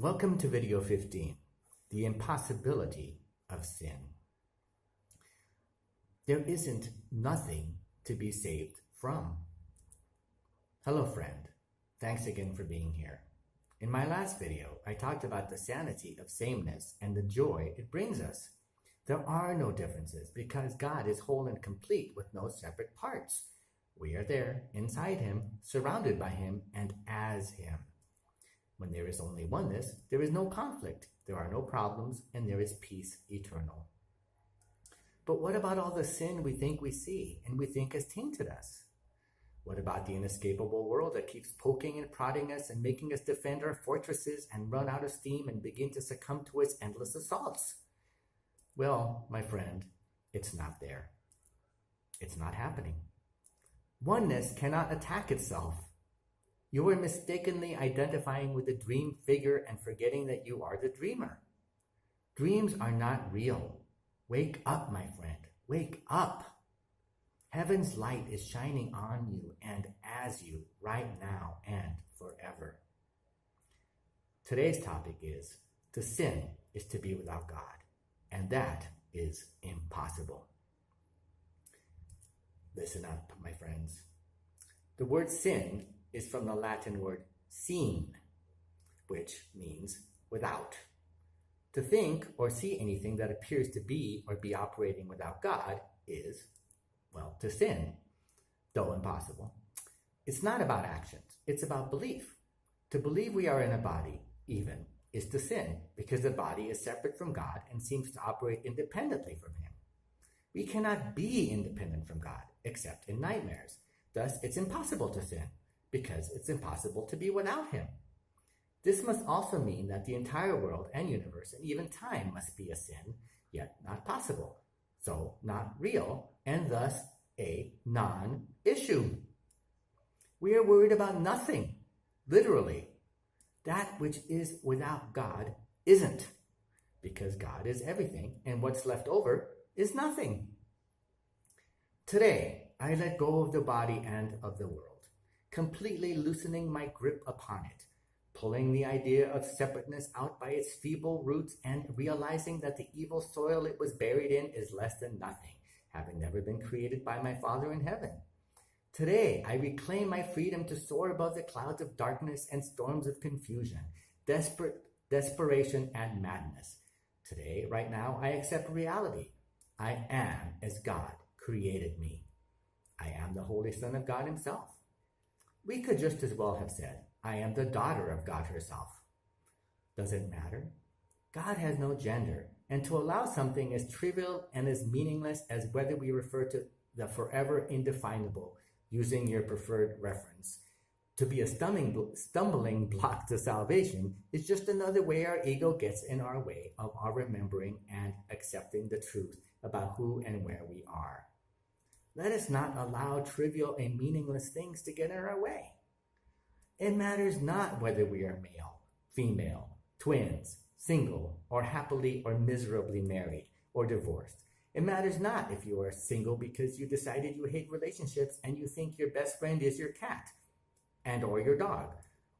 Welcome to video 15, the impossibility of sin. There isn't nothing to be saved from. Hello friend, thanks again for being here. In my last video, I talked about the sanity of sameness and the joy it brings us. There are no differences because God is whole and complete with no separate parts. We are there, inside Him, surrounded by Him, and as Him. When there is only oneness, there is no conflict, there are no problems, and there is peace eternal. But what about all the sin we think we see and we think has tainted us? What about the inescapable world that keeps poking and prodding us and making us defend our fortresses and run out of steam and begin to succumb to its endless assaults? Well, my friend, it's not there. It's not happening. Oneness cannot attack itself. You are mistakenly identifying with the dream figure and forgetting that you are the dreamer. Dreams are not real. Wake up, my friend. Wake up. Heaven's light is shining on you and as you right now and forever. Today's topic is, to sin is to be without God, and that is impossible. Listen up, my friends. The word sin is from the Latin word sine, which means without. To think or see anything that appears to be or be operating without God is, well, to sin, though impossible. It's not about actions, it's about belief. To believe we are in a body, even, is to sin, because the body is separate from God and seems to operate independently from Him. We cannot be independent from God, except in nightmares. Thus, it's impossible to sin, because it's impossible to be without Him. This must also mean that the entire world and universe and even time must be a sin, yet not possible, so not real, and thus a non-issue. We are worried about nothing, literally. That which is without God isn't, because God is everything, and what's left over is nothing. Today, I let go of the body and of the world, completely loosening my grip upon it, pulling the idea of separateness out by its feeble roots and realizing that the evil soil it was buried in is less than nothing, having never been created by my Father in heaven. Today, I reclaim my freedom to soar above the clouds of darkness and storms of confusion, desperation, and madness. Today, right now, I accept reality. I am as God created me. I am the Holy Son of God Himself. We could just as well have said, I am the daughter of God herself. Does it matter? God has no gender, and to allow something as trivial and as meaningless as whether we refer to the forever indefinable, using your preferred reference, to be a stumbling block to salvation is just another way our ego gets in our way of our remembering and accepting the truth about who and where we are. Let us not allow trivial and meaningless things to get in our way. It matters not whether we are male, female, twins, single, or happily or miserably married or divorced. It matters not if you are single because you decided you hate relationships and you think your best friend is your cat, and or your dog,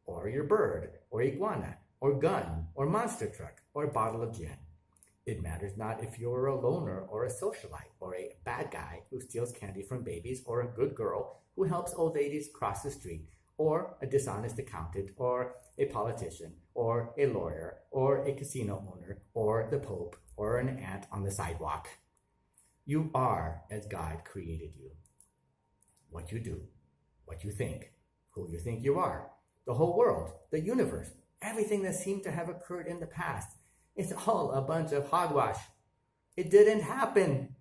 or your bird, or iguana, or gun, or monster truck, or bottle of gin. It matters not if you're a loner or a socialite, or a bad guy who steals candy from babies, or a good girl who helps old ladies cross the street, or a dishonest accountant, or a politician, or a lawyer, or a casino owner, or the Pope, or an ant on the sidewalk. You are as God created you. What you do, what you think, who you think you are, the whole world, the universe, everything that seemed to have occurred in the past, it's all a bunch of hogwash. It didn't happen.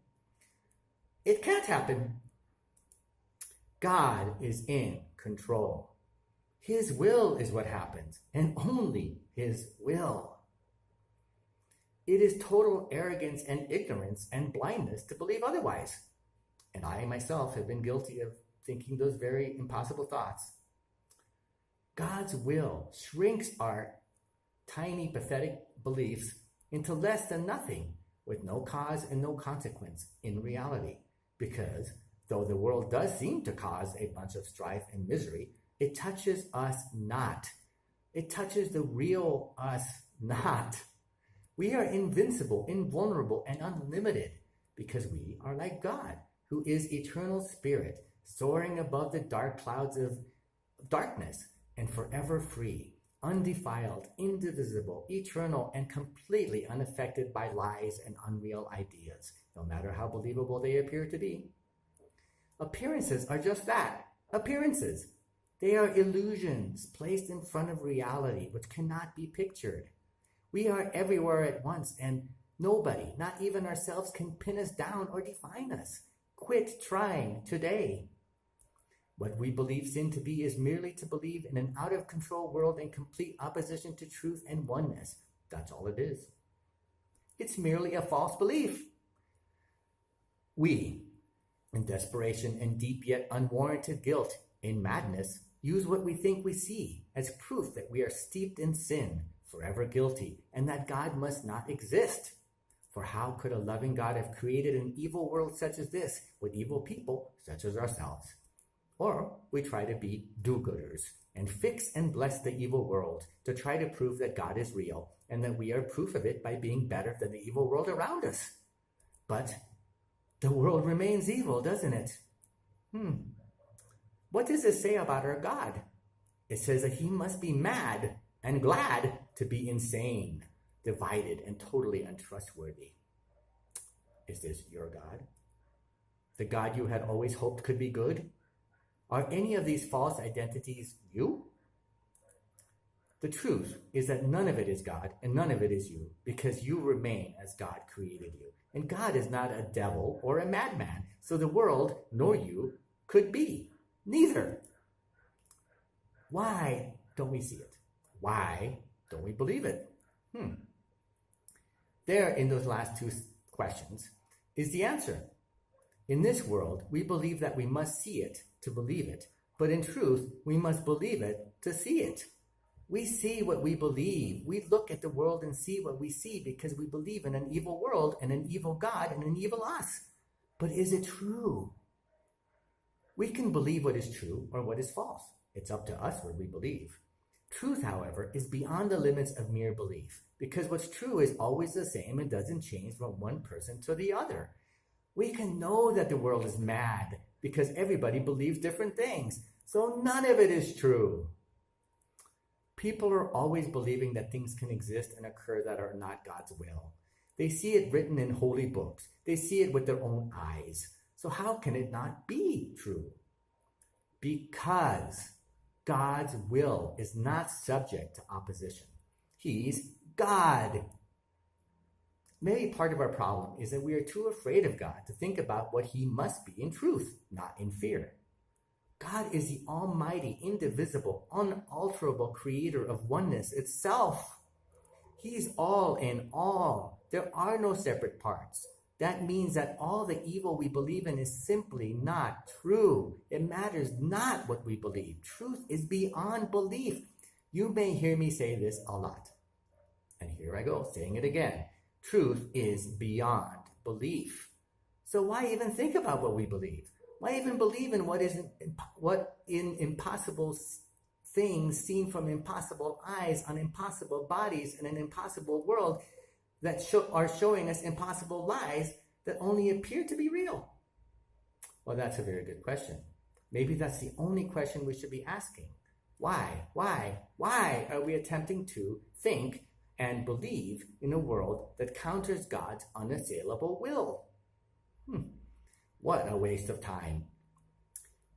It can't happen. God is in control. His will is what happens, and only His will. It is total arrogance and ignorance and blindness to believe otherwise. And I myself have been guilty of thinking those very impossible thoughts. God's will shrinks our tiny, pathetic beliefs into less than nothing, with no cause and no consequence in reality. Because though the world does seem to cause a bunch of strife and misery, it touches us not. It touches the real us not. We are invincible, invulnerable, and unlimited because we are like God, who is eternal spirit, soaring above the dark clouds of darkness and forever free, undefiled, indivisible, eternal, and completely unaffected by lies and unreal ideas, no matter how believable they appear to be. Appearances are just that, appearances. They are illusions placed in front of reality, which cannot be pictured. We are everywhere at once, and nobody, not even ourselves, can pin us down or define us. Quit trying today. What we believe sin to be is merely to believe in an out-of-control world in complete opposition to truth and oneness. That's all it is. It's merely a false belief. We, in desperation and deep yet unwarranted guilt, in madness, use what we think we see as proof that we are steeped in sin, forever guilty, and that God must not exist. For how could a loving God have created an evil world such as this with evil people such as ourselves? Or we try to be do-gooders and fix and bless the evil world to try to prove that God is real and that we are proof of it by being better than the evil world around us. But the world remains evil, doesn't it? What does it say about our God? It says that he must be mad and glad to be insane, divided, and totally untrustworthy. Is this your God? The God you had always hoped could be good? Are any of these false identities you? The truth is that none of it is God and none of it is you, because you remain as God created you. And God is not a devil or a madman, so the world nor you could be. Neither. Why don't we see it? Why don't we believe it? There, in those last two questions, is the answer. In this world, we believe that we must see it to believe it, but in truth, we must believe it to see it. We see what we believe. We look at the world and see what we see because we believe in an evil world and an evil God and an evil us. But is it true? We can believe what is true or what is false. It's up to us what we believe. Truth, however, is beyond the limits of mere belief, because what's true is always the same and doesn't change from one person to the other. We can know that the world is mad because everybody believes different things, so none of it is true. People are always believing that things can exist and occur that are not God's will. They see it written in holy books. They see it with their own eyes. So how can it not be true? Because God's will is not subject to opposition. He's God. Maybe part of our problem is that we are too afraid of God to think about what he must be in truth, not in fear. God is the almighty, indivisible, unalterable creator of oneness itself. He's all in all. There are no separate parts. That means that all the evil we believe in is simply not true. It matters not what we believe. Truth is beyond belief. You may hear me say this a lot. And here I go, saying it again. Truth is beyond belief. So why even think about what we believe? Why even believe in what in impossible things seen from impossible eyes on impossible bodies in an impossible world that are showing us impossible lies that only appear to be real? Well, that's a very good question. Maybe that's the only question we should be asking. Why are we attempting to think and believe in a world that counters God's unassailable will? What a waste of time.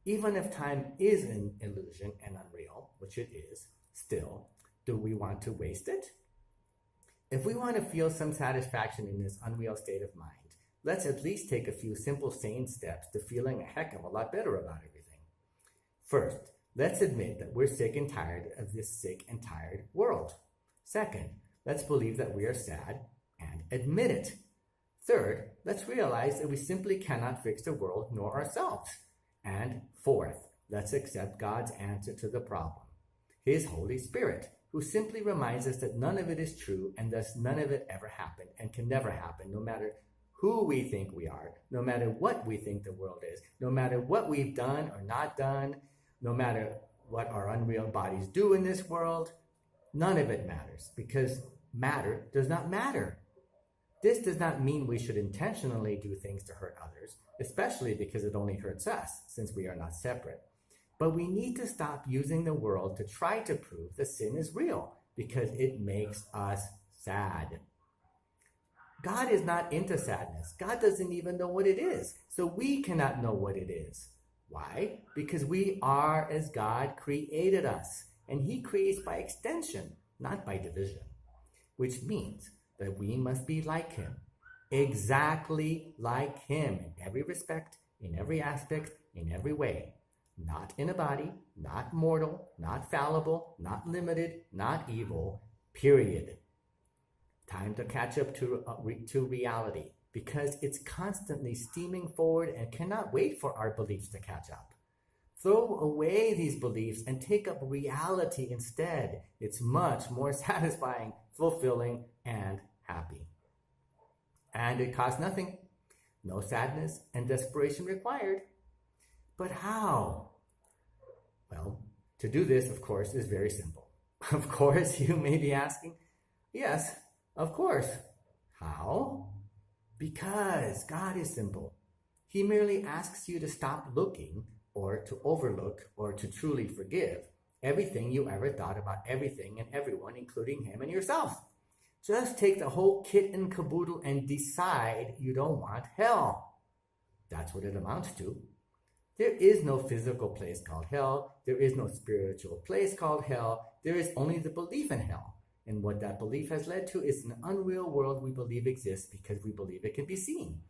Even if time is an illusion and unreal, which it is, still, do we want to waste it? If we want to feel some satisfaction in this unreal state of mind, let's at least take a few simple, sane steps to feeling a heck of a lot better about everything. First, let's admit that we're sick and tired of this sick and tired world. Second, let's believe that we are sad and admit it. Third, let's realize that we simply cannot fix the world nor ourselves. And fourth, let's accept God's answer to the problem, his Holy Spirit, who simply reminds us that none of it is true and thus none of it ever happened and can never happen, no matter who we think we are, no matter what we think the world is, no matter what we've done or not done, no matter what our unreal bodies do in this world. None of it matters because matter does not matter. This does not mean we should intentionally do things to hurt others, especially because it only hurts us since we are not separate. But we need to stop using the world to try to prove that sin is real because it makes us sad. God is not into sadness. God doesn't even know what it is. So we cannot know what it is. Why? Because we are as God created us. And He creates by extension, not by division. Which means that we must be like Him. Exactly like Him in every respect, in every aspect, in every way. Not in a body, not mortal, not fallible, not limited, not evil, period. Time to catch up to reality because it's constantly steaming forward and cannot wait for our beliefs to catch up. Throw away these beliefs and take up reality instead. It's much more satisfying, fulfilling, and happy. And it costs nothing. No sadness and desperation required. But how? Well, to do this, of course, is very simple. Of course, you may be asking, yes, of course. How? Because God is simple. He merely asks you to stop looking or to overlook or to truly forgive everything you ever thought about everything and everyone, including Him and yourself. Just take the whole kit and caboodle and decide you don't want hell. That's what it amounts to. There is no physical place called hell. There is no spiritual place called hell. There is only the belief in hell. And what that belief has led to is an unreal world we believe exists because we believe it can be seen.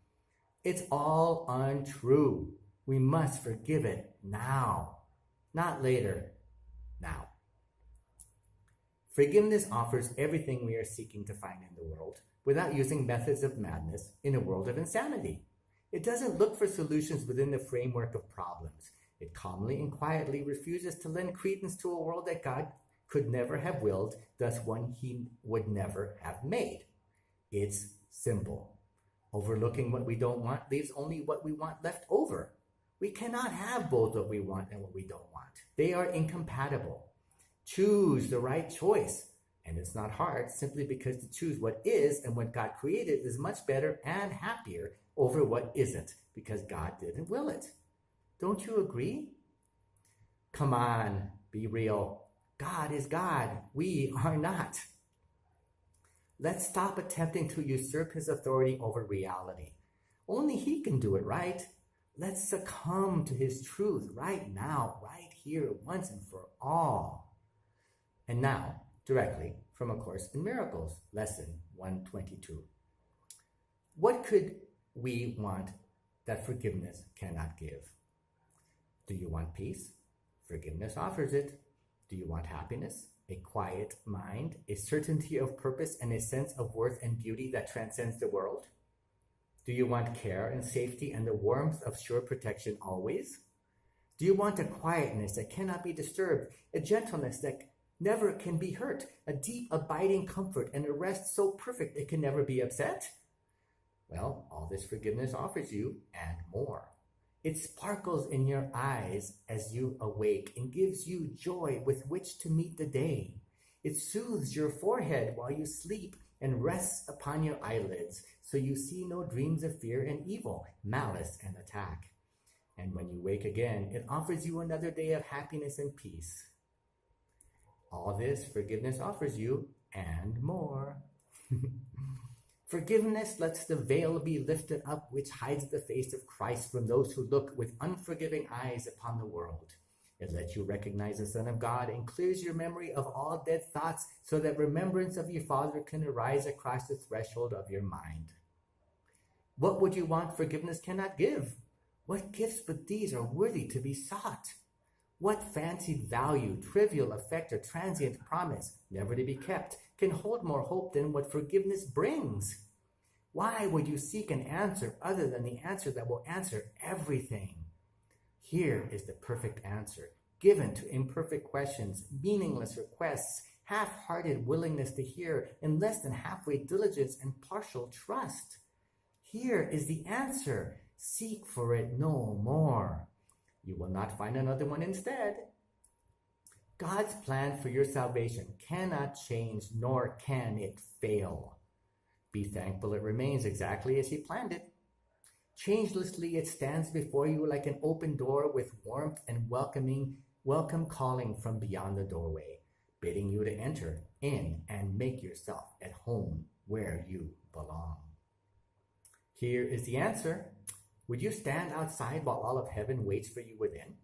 It's all untrue. We must forgive it now, not later, now. Forgiveness offers everything we are seeking to find in the world without using methods of madness in a world of insanity. It doesn't look for solutions within the framework of problems. It calmly and quietly refuses to lend credence to a world that God could never have willed, thus one He would never have made. It's simple. Overlooking what we don't want leaves only what we want left over. We cannot have both what we want and what we don't want. They are incompatible. Choose the right choice. And it's not hard, simply because to choose what is and what God created is much better and happier over what isn't, because God didn't will it. Don't you agree? Come on, be real. God is God. We are not. Let's stop attempting to usurp His authority over reality. Only He can do it, right? Let's succumb to His truth right now, right here, once and for all. And now, directly from A Course in Miracles, Lesson 122. What could we want that forgiveness cannot give? Do you want peace? Forgiveness offers it. Do you want happiness? A quiet mind, a certainty of purpose, and a sense of worth and beauty that transcends the world? Do you want care and safety and the warmth of sure protection always? Do you want a quietness that cannot be disturbed, a gentleness that never can be hurt, a deep abiding comfort, and a rest so perfect it can never be upset? Well, all this forgiveness offers you and more. It sparkles in your eyes as you awake and gives you joy with which to meet the day. It soothes your forehead while you sleep and rests upon your eyelids, so you see no dreams of fear and evil, malice and attack. And when you wake again, it offers you another day of happiness and peace. All this forgiveness offers you and more. Forgiveness lets the veil be lifted up which hides the face of Christ from those who look with unforgiving eyes upon the world. It lets you recognize the Son of God and clears your memory of all dead thoughts so that remembrance of your Father can arise across the threshold of your mind. What would you want forgiveness cannot give? What gifts but these are worthy to be sought? What fancied value, trivial effect, or transient promise, never to be kept, can hold more hope than what forgiveness brings? Why would you seek an answer other than the answer that will answer everything? Here is the perfect answer, given to imperfect questions, meaningless requests, half-hearted willingness to hear, and less than halfway diligence and partial trust. Here is the answer. Seek for it no more. You will not find another one instead. God's plan for your salvation cannot change, nor can it fail. Be thankful it remains exactly as He planned it. Changelessly, it stands before you like an open door with warmth and welcome calling from beyond the doorway, bidding you to enter in and make yourself at home where you belong. Here is the answer. Would you stand outside while all of heaven waits for you within?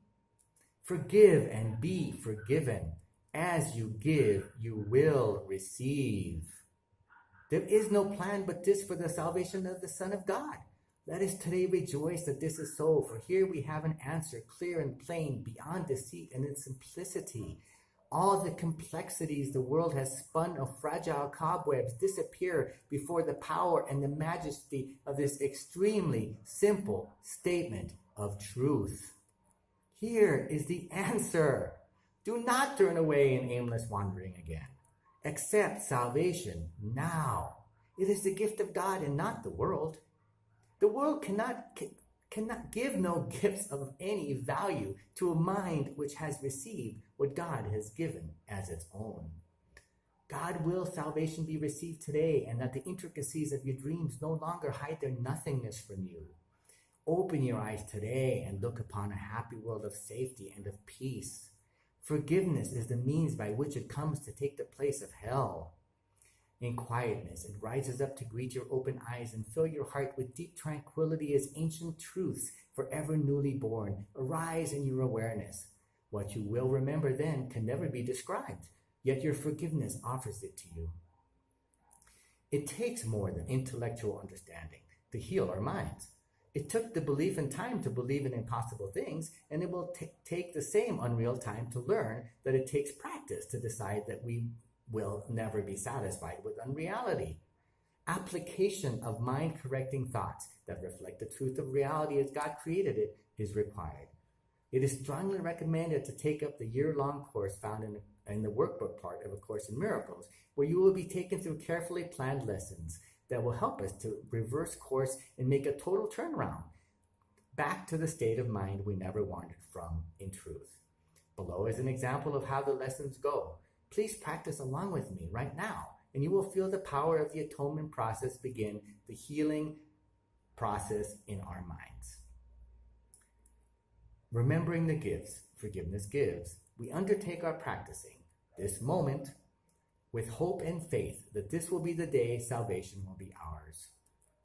Forgive and be forgiven. As you give, you will receive. There is no plan but this for the salvation of the Son of God. Let us today rejoice that this is so, for here we have an answer, clear and plain, beyond deceit and its simplicity. All the complexities the world has spun of fragile cobwebs disappear before the power and the majesty of this extremely simple statement of truth. Here is the answer. Do not turn away in aimless wandering again. Accept salvation now. It is the gift of God and not the world. The world cannot give no gifts of any value to a mind which has received what God has given as its own. God wills salvation be received today, and that the intricacies of your dreams no longer hide their nothingness from you. Open your eyes today and look upon a happy world of safety and of peace. Forgiveness is the means by which it comes to take the place of hell. In quietness, it rises up to greet your open eyes and fill your heart with deep tranquility as ancient truths, forever newly born, arise in your awareness. What you will remember then can never be described, yet your forgiveness offers it to you. It takes more than intellectual understanding to heal our minds. It took the belief in time to believe in impossible things, and it will take the same unreal time to learn that it takes practice to decide that we will never be satisfied with unreality. Application of mind-correcting thoughts that reflect the truth of reality as God created it is required. It is strongly recommended to take up the year-long course found in the workbook part of A Course in Miracles, where you will be taken through carefully planned lessons that will help us to reverse course and make a total turnaround back to the state of mind we never wandered from in truth. Below is an example of how the lessons go. Please practice along with me right now, and you will feel the power of the atonement process begin, the healing process in our minds. Remembering the gifts forgiveness gives, we undertake our practicing this moment with hope and faith that this will be the day salvation will be ours.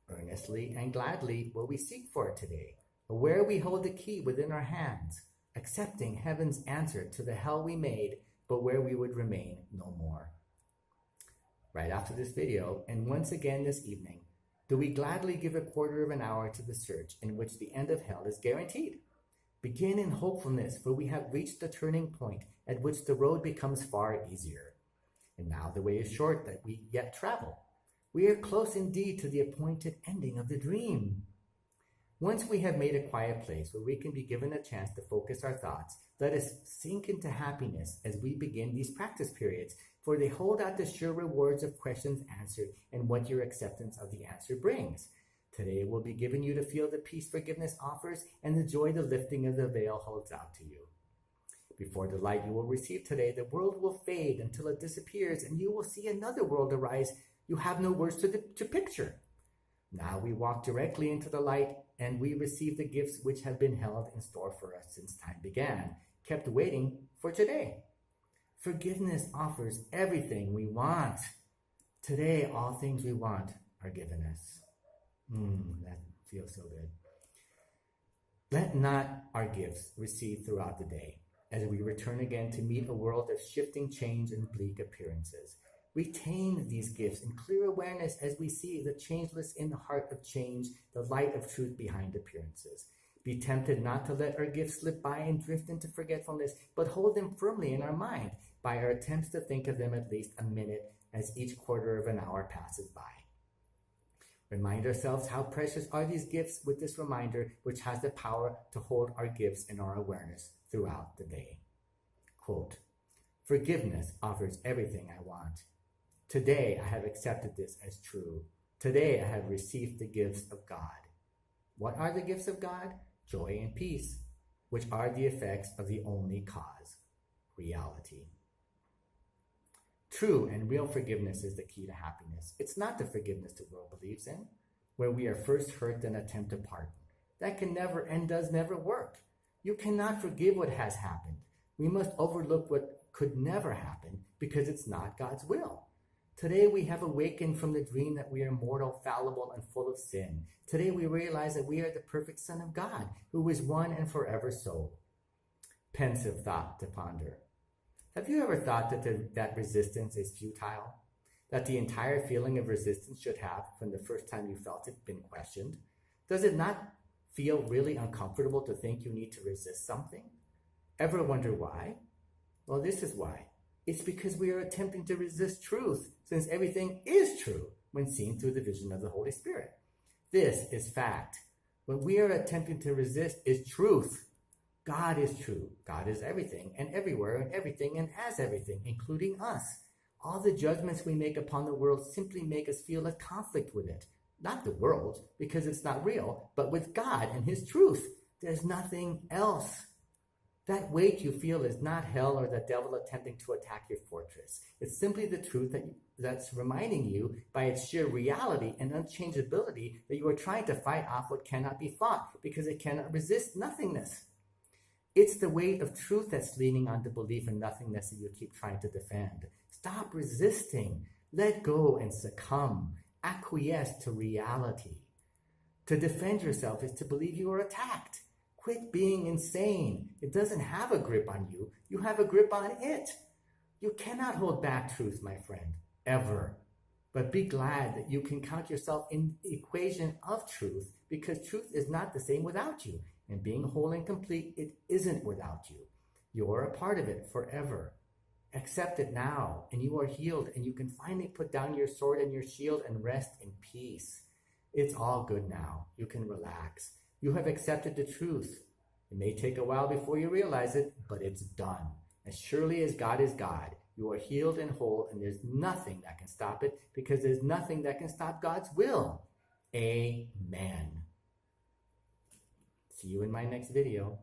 Earnestly and gladly will we seek for it today, aware we hold the key within our hands, accepting heaven's answer to the hell we made, but where we would remain no more. Right after this video, and once again this evening, do we gladly give a quarter of an hour to the search in which the end of hell is guaranteed? Begin in hopefulness, for we have reached the turning point at which the road becomes far easier. And now the way is short that we yet travel. We are close indeed to the appointed ending of the dream. Once we have made a quiet place where we can be given a chance to focus our thoughts, let us sink into happiness as we begin these practice periods, for they hold out the sure rewards of questions answered and what your acceptance of the answer brings. Today will be given you to feel the peace forgiveness offers and the joy the lifting of the veil holds out to you. Before the light you will receive today, the world will fade until it disappears, and you will see another world arise you have no words to picture. Now we walk directly into the light, and we receive the gifts which have been held in store for us since time began, kept waiting for today. Forgiveness offers everything we want. Today, all things we want are given us. That feels so good. Let not our gifts recede throughout the day, as we return again to meet a world of shifting change and bleak appearances. Retain these gifts in clear awareness as we see the changeless in the heart of change, the light of truth behind appearances. Be tempted not to let our gifts slip by and drift into forgetfulness, but hold them firmly in our mind by our attempts to think of them at least a minute as each quarter of an hour passes by. Remind ourselves how precious are these gifts with this reminder, which has the power to hold our gifts in our awareness throughout the day. Quote, forgiveness offers everything I want. Today I have accepted this as true. Today I have received the gifts of God. What are the gifts of God? Joy and peace, which are the effects of the only cause. reality. True and real forgiveness is the key to happiness. It's not the forgiveness the world believes in, where we are first hurt then attempt to pardon. That can never and does never work. You cannot forgive what has happened. We must overlook what could never happen because it's not God's will. Today we have awakened from the dream that we are mortal, fallible, and full of sin. Today we realize that we are the perfect Son of God, who is one and forever soul. Pensive thought to ponder. Have you ever thought that resistance is futile? That the entire feeling of resistance should have, from the first time you felt it, been questioned? Does it not feel really uncomfortable to think you need to resist something? Ever wonder why? Well, this is why. It's because we are attempting to resist truth, since everything is true when seen through the vision of the Holy Spirit. This is fact. What we are attempting to resist is truth. God is true. God is everything and everywhere and everything and as everything, including us. All the judgments we make upon the world simply make us feel a conflict with it. Not the world, because it's not real, but with God and His truth. There's nothing else. That weight you feel is not hell or the devil attempting to attack your fortress. It's simply the truth that's reminding you by its sheer reality and unchangeability that you are trying to fight off what cannot be fought because it cannot resist nothingness. It's the weight of truth that's leaning on the belief in nothingness that you keep trying to defend. Stop resisting. Let go and succumb. Acquiesce to reality. To defend yourself is to believe you are attacked. Quit being insane. It doesn't have a grip on you. You have a grip on it. You cannot hold back truth, my friend, ever. But be glad that you can count yourself in the equation of truth, because truth is not the same without you. And being whole and complete, it isn't without you. You're a part of it forever. Accept it now, and you are healed, and you can finally put down your sword and your shield and rest in peace. It's all good now. You can relax. You have accepted the truth. It may take a while before you realize it, but it's done. As surely as God is God, you are healed and whole, and there's nothing that can stop it, because there's nothing that can stop God's will. Amen. See you in my next video.